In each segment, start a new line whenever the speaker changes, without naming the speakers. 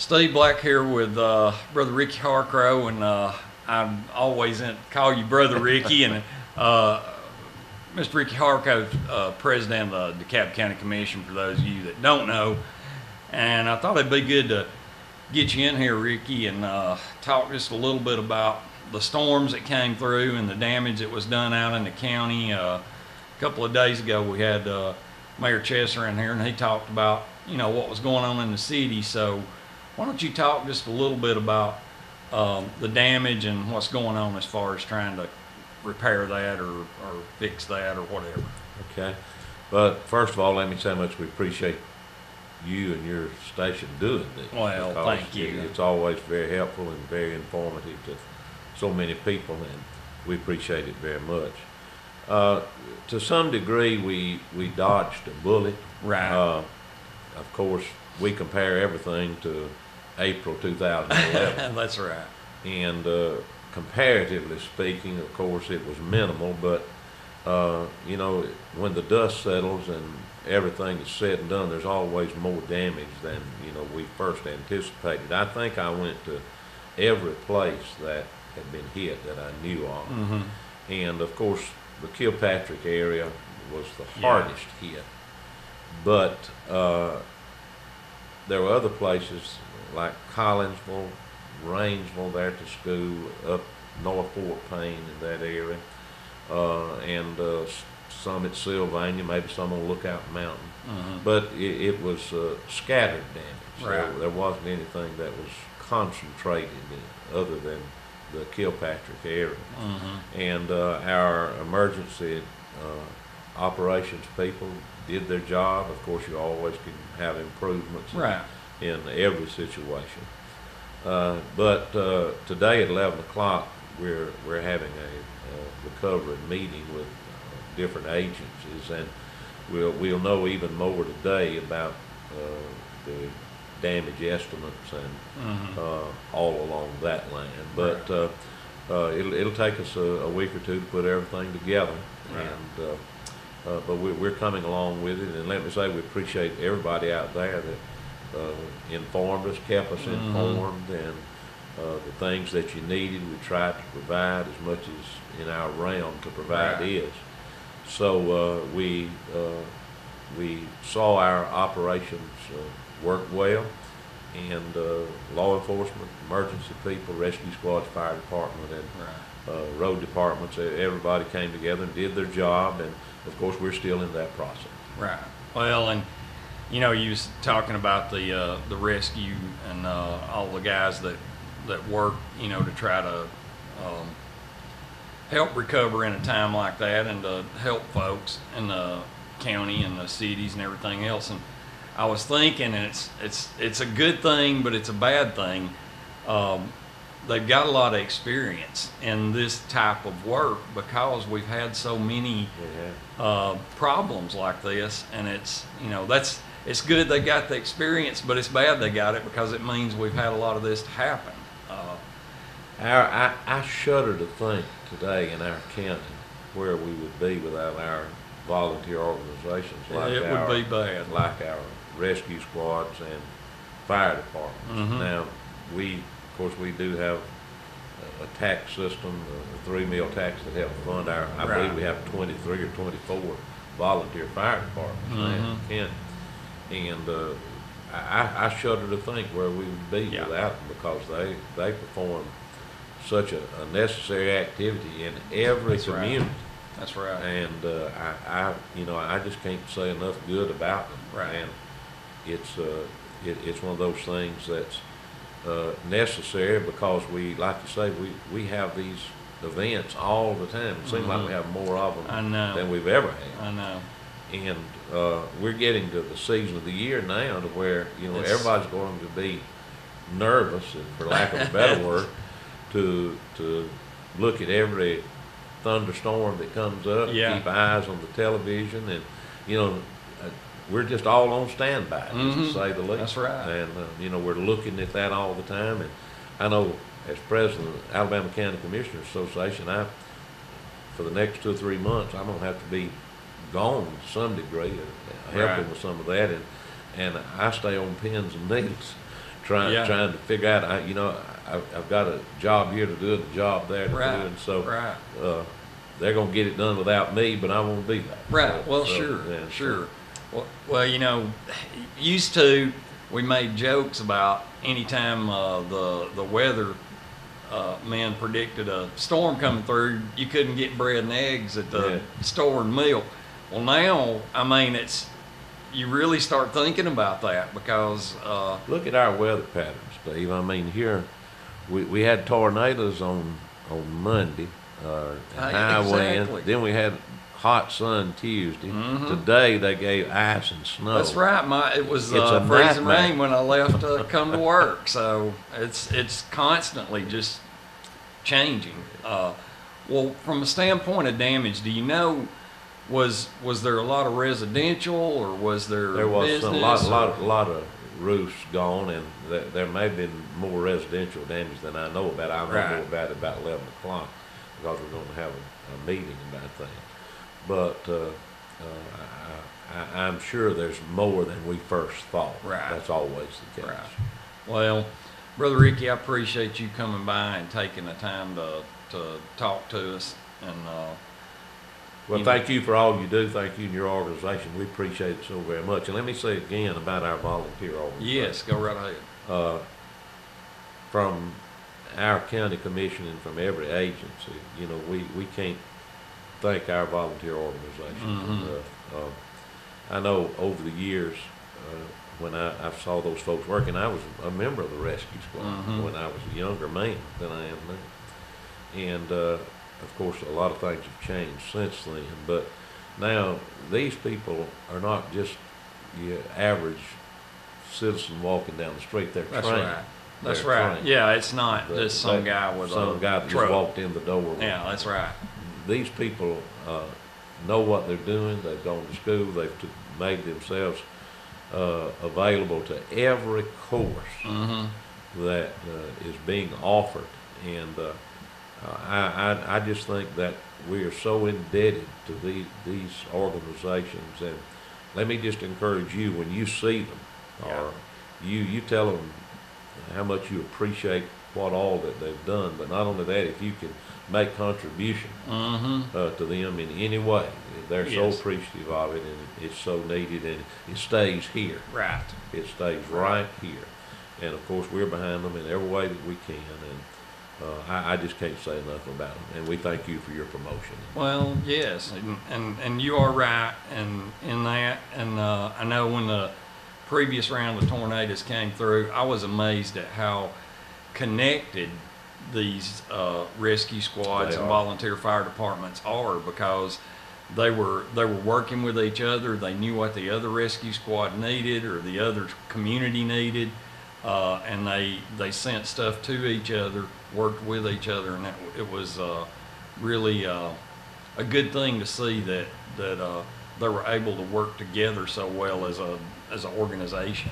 Steve Black here with Brother Ricky Harcrow, and I'm always call you Brother Ricky. And Mr. Ricky Harcrow, President of the DeKalb County Commission, for those of you that don't know. And I thought it'd be good to get you in here, Ricky, and talk just a little bit about the storms that came through and the damage that was done out in the county. A couple of days ago, we had Mayor Chesser in here, and he talked about what was going on in the city. So why don't you talk just a little bit about the damage and what's going on as far as trying to repair that or fix that or whatever.
Okay. But first of all, let me say how much we appreciate you and your station doing this.
Well, thank you.
It's always very helpful and very informative to so many people, and we appreciate it very much. To some degree, we dodged a bullet.
Right.
Of course, we compare everything to April 2011.
That's right.
And comparatively speaking, of course, it was minimal, but when the dust settles and everything is said and done, there's always more damage than we first anticipated. I think I went to every place that had been hit that I knew of.
Mm-hmm.
And of course, the Kilpatrick area was the hardest hit. But there were other places like Collinsville, Rainsville there to school, up North Fort Payne in that area, and some at Sylvania, maybe some on Lookout Mountain.
Mm-hmm.
But it was scattered damage.
Right.
So there wasn't anything that was concentrated other than the Kilpatrick area.
Mm-hmm.
And our emergency operations people did their job. Of course, you always can have improvements
Right.
in every situation. But today at 11 o'clock, we're having a recovery meeting with different agencies, and we'll know even more today about the damage estimates and all along that line. But it'll take us a week or two to put everything together.
Right.
And but we're coming along with it, and let me say we appreciate everybody out there that informed us, kept us informed, and the things that you needed, we tried to provide as much as in our realm to provide is. So we saw our operations work well, and law enforcement, emergency people, rescue squads, fire department, and road departments, everybody came together and did their job, and of course we're still in that process.
Right. Well, and you was talking about the rescue and all the guys that work, to try to help recover in a time like that, and to help folks in the county and the cities and everything else. And I was thinking, and it's a good thing, but it's a bad thing. They've got a lot of experience in this type of work because we've had so many problems like this, and it's good they got the experience, but it's bad they got it because it means we've had a lot of this to happen.
I shudder to think today in our county where we would be without our volunteer organizations like
it would be bad,
like our rescue squads and fire departments.
Mm-hmm.
Now of course we do have a tax system, a 3 meal tax that helps fund our. I believe we have 23 or 24 volunteer fire departments now in the county, and I shudder to think where we would be without them, because they perform such a necessary activity in every community.
Right. That's right.
And I just can't say enough good about them.
Right.
And it's one of those things that's necessary, because like you say, we have these events all the time. It seems like we have more of them than we've ever had.
I know.
And we're getting to the season of the year now to where everybody's going to be nervous, and for lack of a better word, to look at every thunderstorm that comes up, keep eyes on the television, and we're just all on standby, to say the least.
That's right.
And we're looking at that all the time. And I know, as president of the Alabama County Commissioners Association, for the next 2 or 3 months, I'm going to have to be gone to some degree, helping with some of that, and I stay on pins and needles trying
Yeah.
trying to figure out. I've got a job here to do and a job there to do,
Right.
and so
Right.
they're gonna get it done without me, but I won't be there.
Right. Well,
So,
sure,
yeah, so-
sure. Well, used to we made jokes about anytime the weather men predicted a storm coming through, you couldn't get bread and eggs at the store and milk. Well, now I mean you really start thinking about that because
Look at our weather patterns, Steve. I mean, here we had tornadoes on Monday, high
exactly.
wind. Then we had hot sun Tuesday.
Mhm.
Today they gave ice and snow.
that's right. It was
It's a
freezing
nightmare.
rain when I left to come to work. So it's constantly just changing. Well, from a standpoint of damage, do you know was there a lot of residential or was there
There was a
business?
lot of roofs gone, and there may have been more residential damage than I know about. I'll know
Right.
more about it about 11 o'clock because we're going to have a meeting about that. But I'm sure there's more than we first thought.
Right.
That's always the case.
Right. Well, Brother Ricky, I appreciate you coming by and taking the time to talk to us. And
Well, thank you for all you do. Thank you and your organization. We appreciate it so very much. And let me say again about our volunteer organization.
yes, go right ahead.
From our county commission and from every agency, we can't thank our volunteer organizations
Mhm.
enough. I know over the years, when I saw those folks working, I was a member of the rescue squad
Mhm.
when I was a younger man than I am now. And of course, a lot of things have changed since then. But now these people are not just your average citizen walking down the street. They're
That's
trained.
right. That's
They're
right.
trained.
Yeah, it's not just some guy with
some guy that
truck.
just walked in the door.
Yeah, that's right.
These people know what they're doing. They've gone to school. They've made themselves available to every course
Mm-hmm.
that is being offered. And I just think that we are so indebted to these organizations. And let me just encourage you, when you see them, or you tell them how much you appreciate what all that they've done. But not only that, if you can make contribution
Mm-hmm.
to them in any way, they're so
Yes.
appreciative of it, and it's so needed, and it stays here.
Right.
It stays right here. And of course, we're behind them in every way that we can, and I just can't say enough about them. And we thank you for your promotion.
Well, yes, and you are right in that. And I know when the previous round of tornadoes came through, I was amazed at how connected these rescue squads
They
and
are.
volunteer fire departments are, because they were working with each other. They knew what the other rescue squad needed or the other community needed, and they sent stuff to each other, worked with each other, and it was really a good thing to see that they were able to work together so well as an organization.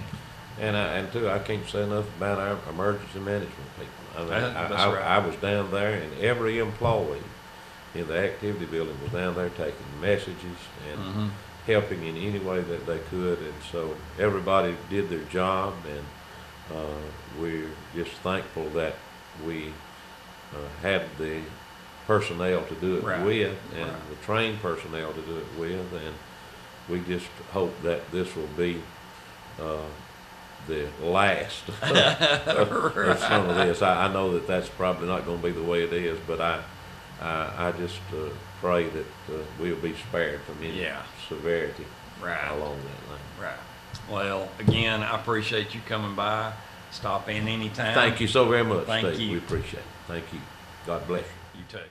And too, I can't say enough about our emergency management people. I mean,
That's right.
I was down there, and every employee in the activity building was down there taking messages and
Mhm.
helping in any way that they could. And so everybody did their job, and we're just thankful that we had the personnel to do it
Right.
with, and
Right.
the trained personnel to do it with, and we just hope that this will be the last of some of this. I know that that's probably not going to be the way it is, but I just pray that we'll be spared from any
Yeah.
severity
Right.
along that line.
Right. Well, again, I appreciate you coming by. Stop in anytime.
Thank you so very much,
Thank
Steve.
you.
We appreciate it. Thank you. God bless you.
You too.